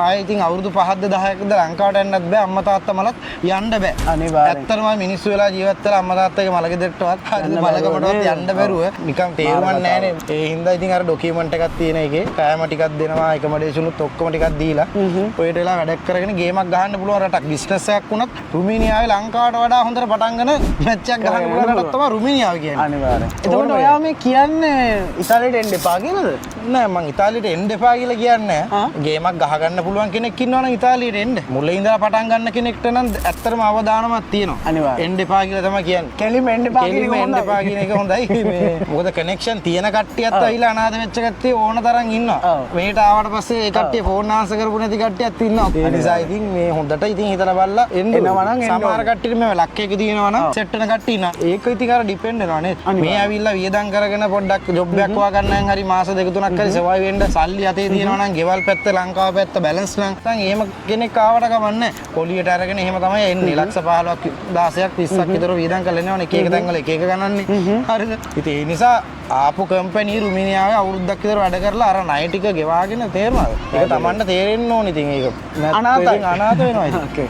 ආයෙ ඉතින් අවුරුදු 5ක්ද 10ක්ද ලංකාවට එන්නත් බෑ අම්මා තාත්තා මලත් යන්න බෑ. අනිවාර්යෙන්. ඇත්තටම මිනිස්සු වෙලා ජීවත් වෙලා අම්මා තාත්තගේ මල ගෙදරටවත් හරිද බලකමටවත් යන්න බැරුව නිකන් තේරුම්ක් නැහැනේ. ඒ හින්දා ඉතින් අර ඩොකියුමන්ට් එකක් තියෙන එකේ කෑම ටිකක් දෙනවා එකමඩේෂනුත් ඔක්කොම ටිකක් දීලා ඔයට වෙලා වැඩක් කරගෙන ගේමක් ගහන්න පුළුවන් රටක් බිස්නස් එකක් වුණත් රුමීනියාවේ ලංකාවට වඩා හොඳට පටන් ගන්න මැච් එකක් ගහන්න පුළුවන් රටක් තමයි රුමීනියාව කියන්නේ. අනිවාර්යෙන්. එතකොට ඔයා මේ කියන්නේ ඉතාලියට එන්න එපා කියලාද? නෑ මං ඉතාලියට එන්න එපා කියලා කියන්නේ ගේමක් ගහ ගන්න පුළුවන් කෙනෙක් ඉන්නවනම් ඉතාලියට එන්න. මුලින් ඉඳලා පටන් ගන්න කෙනෙක්ට නම් ඇත්තටම අවදානමක් තියෙනවා. අනිවාර්යෙන්. එන්න එපා කියලා තමයි කියන්නේ. කෙලිම එන්න එපා කියන එක එන්න එපා කියන එක හොඳයි. මේ මොකද කනෙක්ෂන් තියෙන කට්ටියත් ඇවිල්ලා අනාථ වෙච්ච කට්ටිය ඕන තරම් ඉන්නවා. මේට ආවට පස්සේ ඒ කට්ටිය ෆෝන් ආන්සර් කරපු නැති කට්ටියත් ඉන්නවා. ඒ නිසා ඉතින් මේ හොඳට ඉතින් හිතලා බලලා එනවා නම් සමහර කට්ටියට මේ ලක් එක දිනනවා නම් සෙට් වෙන කට්ටිය ඉන්නවා. ඒක ඉතින් අර ඩිපෙන්ඩ් වෙනවා නේද? මේ ඇවිල්ලා වියදම් කරගෙන පොඩ්ඩක් ජොබ් එකක් හොයා ගන්න හරි මාස දෙක තුනක් හරි සර්වයිව් වෙන්න සල්ලි අතේ තියෙනවා නම් ගෙවල් පැත්ත ලංකාව පැත්ත බැලන්ස් නම් නැත්නම් එහෙම කෙනෙක් ආවට කමන්නේ. පොලියට අරගෙන එහෙම තමයි එන්නේ. ලක්ෂ 15ක් 16ක් 30ක් විතර වියදම් කරලා එනවනේ එක එක තැන්වල එක එක ගණන්නේ. හරිද? ඉතින් ඒ නිසා ආපු කම්පැනි රුමීනියාවේ අවුරුද්දක් විතර වැඩ කරලා අර ණය ටික ගෙවාගෙන තේරුණාද? ඒක Tamanට තේරෙන්න ඕනේ ඉතින් ඒක. අනාථයි. අනාථ වෙනවා ඉතින්. ඕකේ.